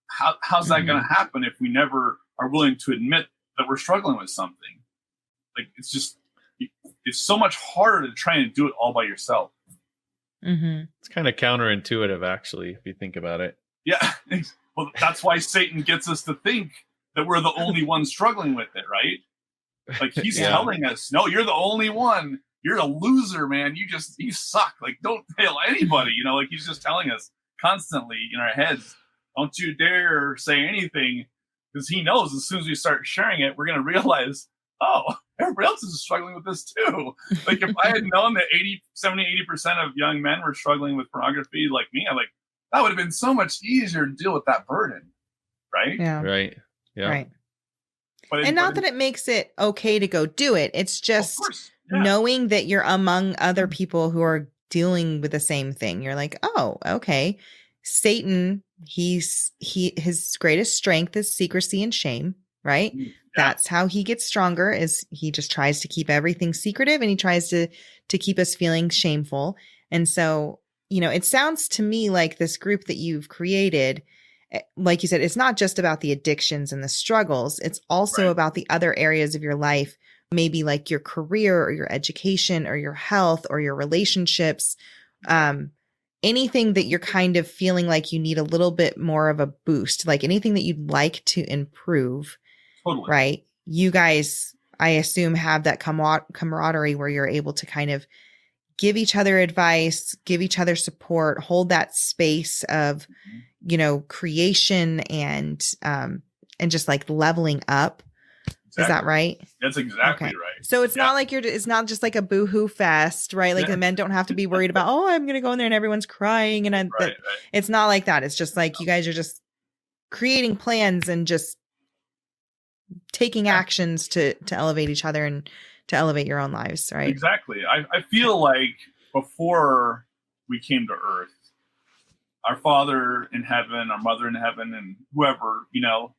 How's that going to happen if we never are willing to admit that we're struggling with something? Like, it's so much harder to try and do it all by yourself. It's kind of counterintuitive, actually, if you think about it. Yeah. Well, that's why Satan gets us to think that we're the only ones struggling with it, right? Like, he's telling us, no, you're the only one. You're a loser, man. You suck. Like, don't fail anybody. Like, he's just telling us constantly in our heads, don't you dare say anything, because he knows as soon as we start sharing it, we're going to realize, oh, everybody else is struggling with this too. Like, if I had known that 70-80% of young men were struggling with pornography like me, I'm like, that would have been so much easier to deal with that burden. Right? Yeah. Right. Yeah. Right. And not that it makes it okay to go do it. It's just knowing that you're among other people who are dealing with the same thing. You're like, oh, okay. Satan, his greatest strength is secrecy and shame, right? Yeah. That's how he gets stronger, is he just tries to keep everything secretive, and he tries to keep us feeling shameful. And so, it sounds to me like this group that you've created, like you said, it's not just about the addictions and the struggles. It's also about the other areas of your life, maybe like your career or your education or your health or your relationships, anything that you're kind of feeling like you need a little bit more of a boost, like anything that you'd like to improve. Totally. Right. You guys, I assume, have that camaraderie where you're able to kind of give each other advice, give each other support, hold that space of, creation and just like leveling up. Is that right? That's exactly Okay. right. So it's not like it's not just like a boohoo fest, right? Like the men don't have to be worried about, oh, I'm going to go in there and everyone's crying. And Right. It's not like that. It's just like you guys are just creating plans and just taking actions to elevate each other and to elevate your own lives, right? Exactly. I feel like before we came to earth, our Father in heaven, our Mother in heaven, and whoever,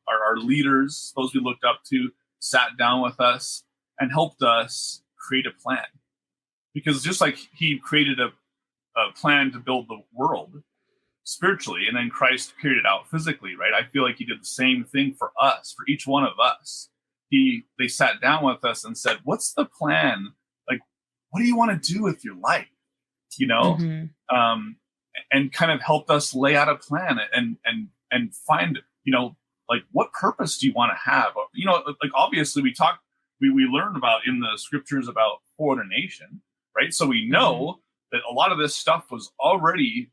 our leaders, those we looked up to, sat down with us and helped us create a plan. Because just like he created a plan to build the world spiritually, and then Christ carried it out physically, right? I feel like he did the same thing for us, for each one of us. They sat down with us and said, what's the plan? Like, what do you want to do with your life? And kind of helped us lay out a plan and find, like, what purpose do you want to have? Like, obviously we learn about in the scriptures about foreordination, right? So we know that a lot of this stuff was already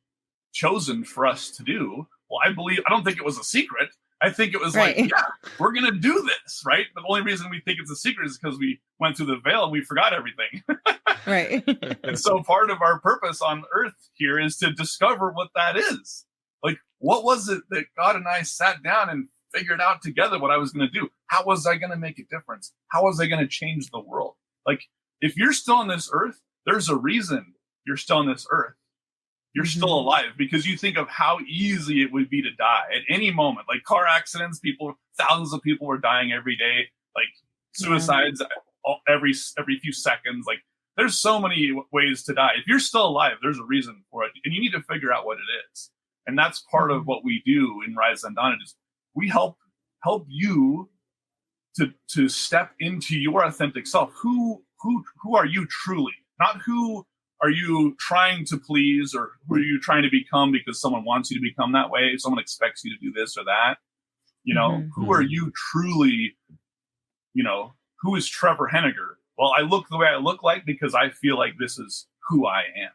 chosen for us to do. Well, I don't think it was a secret. I think it was like, yeah, we're going to do this, right? The only reason we think it's a secret is because we went through the veil and we forgot everything. Right. And so part of our purpose on earth here is to discover what that is. Like, what was it that God and I sat down and figured out together what I was going to do? How was I going to make a difference? How was I going to change the world? Like, if you're still on this earth, there's a reason you're still on this earth. You're still alive because you think of how easy it would be to die at any moment. Like car accidents, thousands of people were dying every day. Like suicides every few seconds. Like there's so many ways to die. If you're still alive, there's a reason for it, and you need to figure out what it is. And that's part of what we do in Rise Undaunted. Is we help you to step into your authentic self. Who are you truly? Not who are you trying to please, or who are you trying to become because someone wants you to become that way? Someone expects you to do this or that. Who are you truly? Who is Trevor Heninger? Well, I look the way I look like because I feel like this is who I am.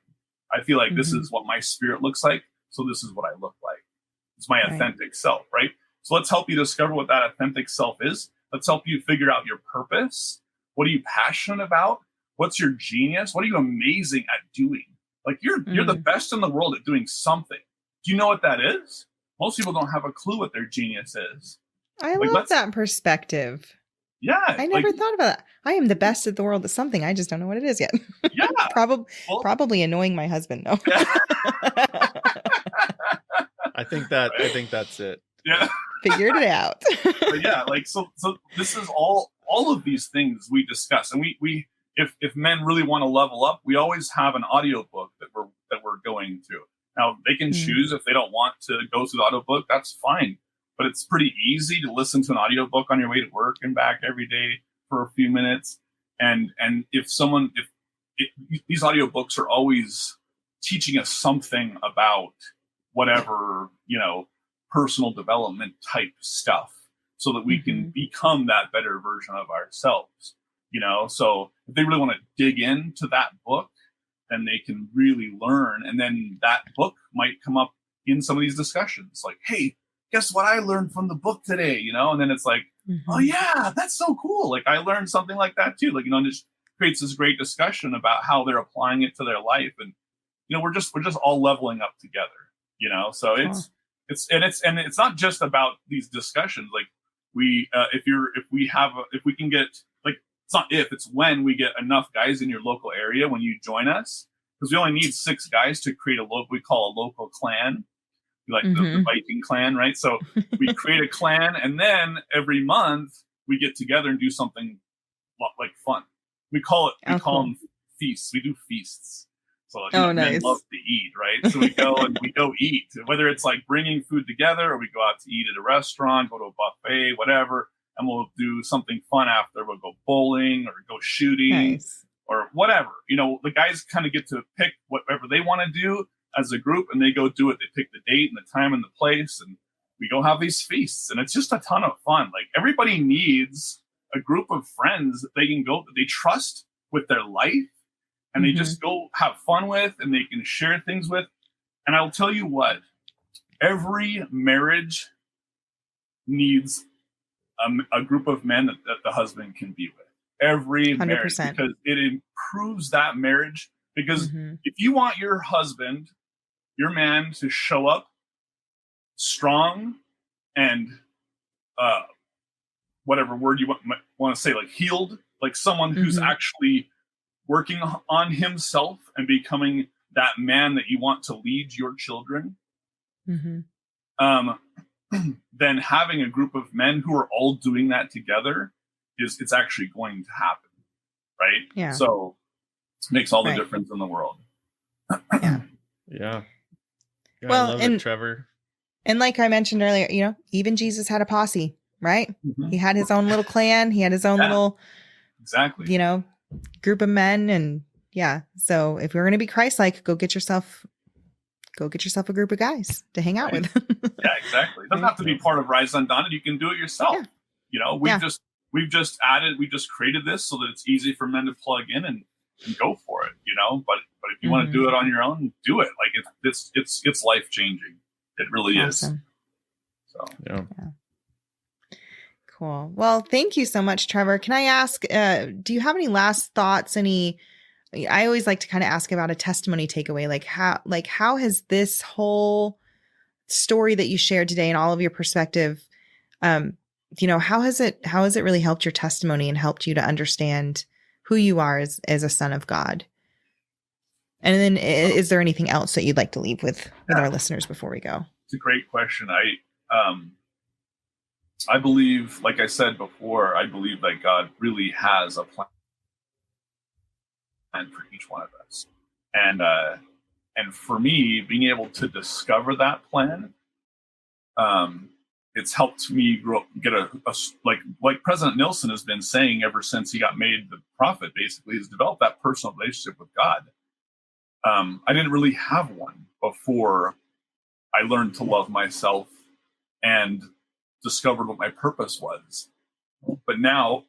I feel like this is what my spirit looks like. So this is what I look like. It's my authentic self, right? So let's help you discover what that authentic self is. Let's help you figure out your purpose. What are you passionate about? What's your genius? What are you amazing at doing? Like you're the best in the world at doing something. Do you know what that is? Most people don't have a clue what their genius is. I love that perspective. Yeah. I never thought about that. I am the best at the world at something. I just don't know what it is yet. Yeah. Probably annoying my husband though. I think that's it. Yeah. Figured it out. But yeah, like so this is all of these things we discuss. And we if men really want to level up, we always have an audiobook that we're going through. Now they can choose if they don't want to go through the audiobook, that's fine. But it's pretty easy to listen to an audiobook on your way to work and back every day for a few minutes. And if these audiobooks are always teaching us something about whatever, personal development type stuff, so that we can become that better version of ourselves. So if they really want to dig into that book, then they can really learn. And then that book might come up in some of these discussions. Like, hey, guess what I learned from the book today? And then it's like, oh yeah, that's so cool. Like I learned something like that too. Like, and it just creates this great discussion about how they're applying it to their life. And, we're just all leveling up together, so it's not just about these discussions. Like if we can get, like, it's when we get enough guys in your local area when you join us, because we only need 6 guys to create we call a local clan, like the Viking clan, right? So we create a clan, and then every month we get together and do something like fun. We call them feasts. We do feasts. So men love to eat, right? So we go eat, whether it's like bringing food together, or we go out to eat at a restaurant, go to a buffet, whatever. And we'll do something fun after. We'll go bowling or go shooting or whatever. The guys kind of get to pick whatever they want to do as a group, and they go do it. They pick the date and the time and the place, and we go have these feasts. And it's just a ton of fun. Like everybody needs a group of friends that they can go, that they trust with their life, and they just go have fun with, and they can share things with. And I'll tell you what, every marriage needs a group of men that the husband can be with. Every marriage, 100%. because it improves that marriage. Because Mm-hmm. if you want your husband, your man, to show up strong and whatever word you want to say, like healed, like someone who's Mm-hmm. actually working on himself and becoming that man that you want to lead your children, Mm-hmm. then having a group of men who are all doing that together it's actually going to happen, right? Yeah. So it makes all the Right. difference in the world. Yeah. Yeah. Well, I love and- it, Trevor. And like I mentioned earlier, even Jesus had a posse, right? Mhm. He had his own little clan. He had his own little, Exactly. group of men. And yeah. So if you're going to be Christ-like, go get yourself a group of guys to hang out Right. with. Yeah, exactly. It doesn't have to be part of Rise Undaunted. You can do it yourself. Yeah. We've just created this so that it's easy for men to plug in and go for it, but if you want to do it on your own, do it. Like it's life changing. It really Awesome. is. So Yeah. Cool. Well, thank you so much, Trevor. Can I ask, do you have any last thoughts? I always like to kind of ask about a testimony takeaway. How has this whole story that you shared today and all of your perspective, how has it really helped your testimony and helped you to understand who you are as a son of God? And then is there anything else that you'd like to leave with our listeners before we go? it's a great question. I believe, like I said before, I believe that God really has a plan for each one of us. And for me, being able to discover that plan, it's helped me get like President Nilsson has been saying ever since he got made the prophet, basically, has developed that personal relationship with God. I didn't really have one before I learned to love myself and discovered what my purpose was. But now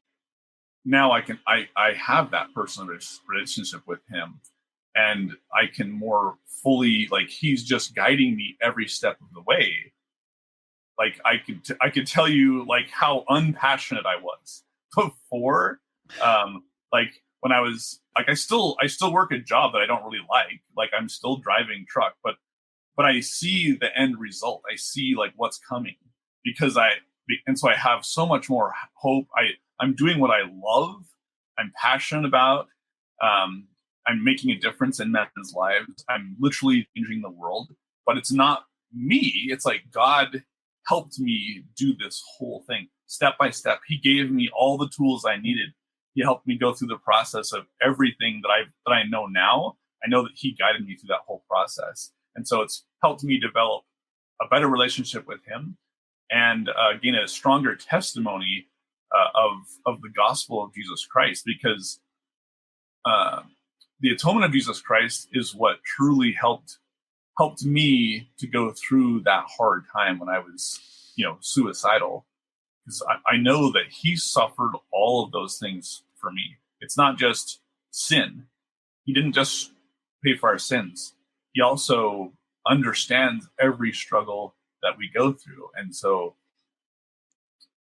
I have that personal relationship with him, and I can more fully, like, he's just guiding me every step of the way. Like I could tell you like how unpassionate I was before. Like when I was like, I still work a job that I don't really like. Like I'm still driving truck, but I see the end result. I see like what's coming and so I have so much more hope. I'm doing what I love. I'm passionate about. I'm making a difference in men's lives. I'm literally changing the world, but it's not me. It's like God helped me do this whole thing step by step. He gave me all the tools I needed. He helped me go through the process of everything that I know now. I know that he guided me through that whole process. And so it's helped me develop a better relationship with him and gain a stronger testimony of the gospel of Jesus Christ, because the atonement of Jesus Christ is what truly helped me to go through that hard time when I was, suicidal. Because I know that he suffered all of those things for me. It's not just sin. He didn't just pay for our sins. He also understands every struggle that we go through. And so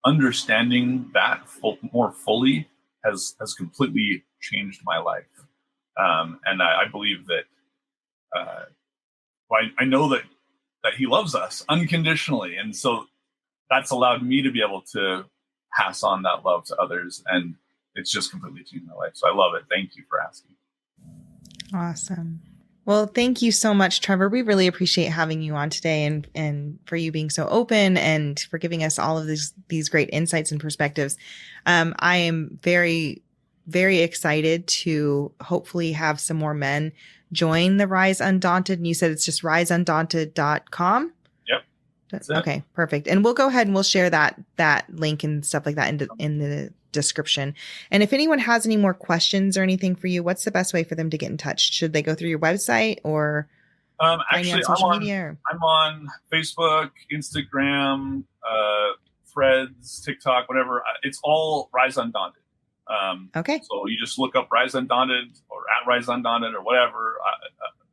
understanding that more fully has completely changed my life. And I believe that I know that he loves us unconditionally. And so that's allowed me to be able to pass on that love to others. And it's just completely changed my life. So I love it. Thank you for asking. Awesome. Well, thank you so much, Trevor. We really appreciate having you on today and for you being so open and for giving us all of these great insights and perspectives. I am very, very excited to hopefully have some more men join the Rise Undaunted. And you said it's just riseundaunted.com. Yep. Okay, perfect. And we'll go ahead and we'll share that link and stuff like that in the description. And if anyone has any more questions or anything for you, what's the best way for them to get in touch? Should they go through your website or actually, social media? Or? I'm on Facebook, Instagram, Threads, TikTok, whatever. It's all Rise Undaunted. Okay. So you just look up Rise Undaunted or at Rise Undaunted or whatever.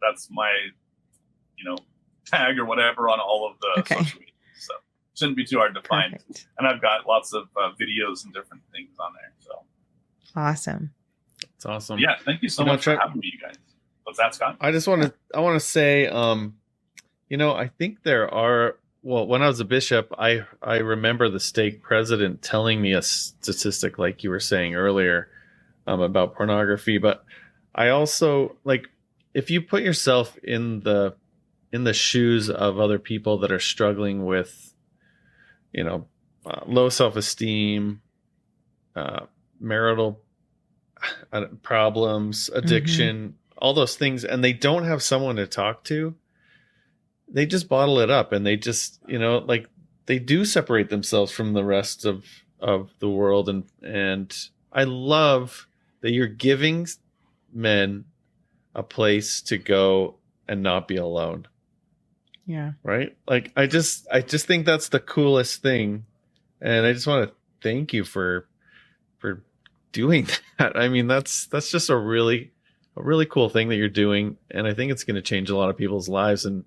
That's my, tag or whatever on all of the social media. So shouldn't be too hard to find. Perfect. And I've got lots of videos and different things on there. So Awesome. It's awesome. Yeah, thank you so much for having me, you guys. What's that, Scott? I want to say, I think there are. Well, when I was a bishop, I remember the stake president telling me a statistic, like you were saying earlier, about pornography. But I also, like, if you put yourself in the shoes of other people that are struggling with, low self-esteem, marital problems, addiction, all those things, and they don't have someone to talk to, they just bottle it up, and they just, they do separate themselves from the rest of the world. And I love that you're giving men a place to go and not be alone. Yeah. Right? Like, I just think that's the coolest thing. And I just want to thank you for doing that. I mean, that's just a really cool thing that you're doing. And I think it's going to change a lot of people's lives and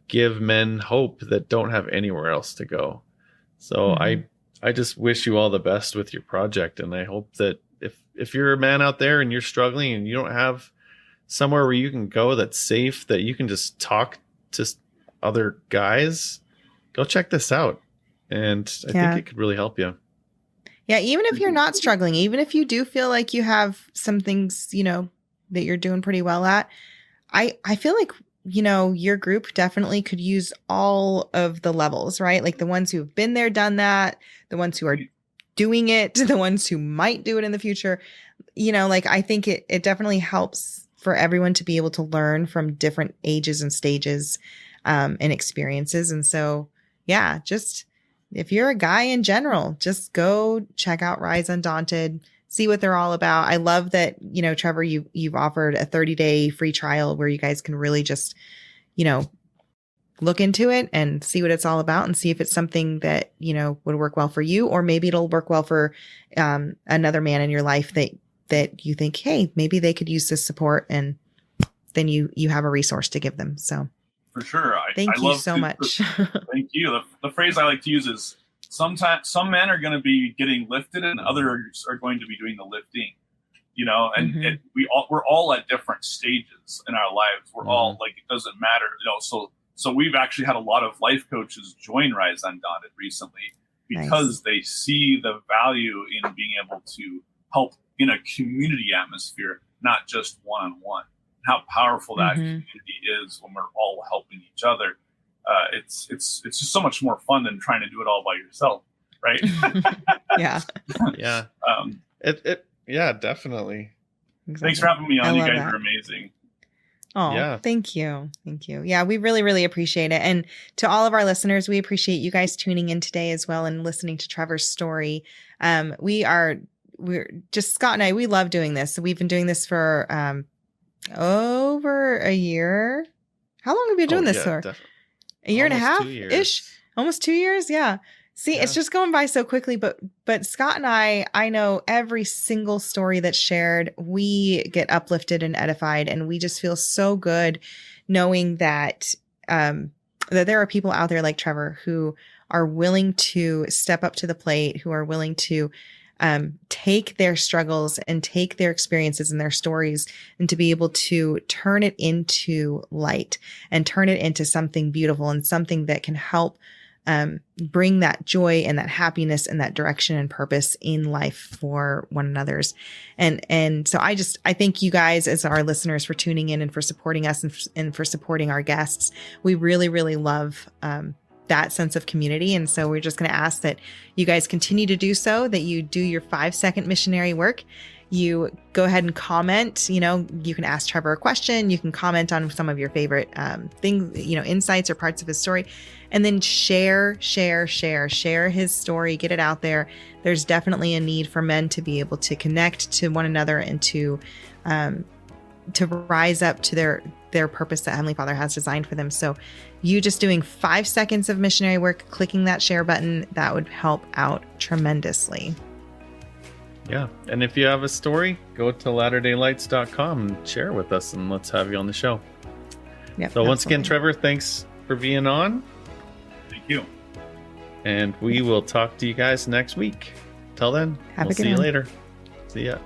give men hope that don't have anywhere else to go. So I just wish you all the best with your project. And I hope that if you're a man out there and you're struggling and you don't have somewhere where you can go that's safe, that you can just talk to other guys, go check this out. And I think it could really help you. Yeah. Even if you're not struggling, even if you do feel like you have some things, that you're doing pretty well at, I feel like, your group definitely could use all of the levels, right? Like the ones who have been there, done that, the ones who are doing it, the ones who might do it in the future. I think it definitely helps for everyone to be able to learn from different ages and stages and experiences. And so, yeah, just if you're a guy in general, just go check out Rise Undaunted, see what they're all about. I love that, Trevor, you've offered a 30-day free trial where you guys can really just, look into it and see what it's all about and see if it's something that, would work well for you, or maybe it'll work well for another man in your life that you think, hey, maybe they could use this support, and then you have a resource to give them. So for sure. Thank you so much. Thank you. The phrase I like to use is, sometimes some men are going to be getting lifted and others are going to be doing the lifting, and we're all at different stages in our lives. We're all, like, it doesn't matter, so we've actually had a lot of life coaches join Rise Undaunted recently because they see the value in being able to help in a community atmosphere, not just one-on-one. How powerful that community is when we're all helping each other. It's just so much more fun than trying to do it all by yourself, right? Yeah. Yeah. Yeah, definitely. Exactly. Thanks for having me on. You guys that. are amazing. Oh, yeah. Thank you. Yeah, we really, really appreciate it. And to all of our listeners, we appreciate you guys tuning in today as well and listening to Trevor's story. We're just, Scott and I, we love doing this. So we've been doing this for over a year. How long have you been doing this for? A year and a half ish, almost 2 years. Yeah. See, it's just going by so quickly, but Scott and I know every single story that's shared, we get uplifted and edified, and we just feel so good knowing that, that there are people out there like Trevor who are willing to step up to the plate, who are willing to take their struggles and take their experiences and their stories and to be able to turn it into light and turn it into something beautiful and something that can help bring that joy and that happiness and that direction and purpose in life for one another's. And so I thank you guys as our listeners for tuning in and for supporting us and for supporting our guests. We really, really love, that sense of community. And so we're just going to ask that you guys continue to do so, that you do your 5-second missionary work. You go ahead and comment, you can ask Trevor a question. You can comment on some of your favorite things, insights or parts of his story, and then share his story, get it out there. There's definitely a need for men to be able to connect to one another and to rise up to their purpose that Heavenly Father has designed for them. So you just doing 5 seconds of missionary work, clicking that share button, that would help out tremendously. Yeah. And if you have a story, go to latterdaylights.com and share it with us, and let's have you on the show. Yep, so once again, Trevor, thanks for being on. Thank you. And we will talk to you guys next week. Till then, Have we'll a good see you one. later. See ya.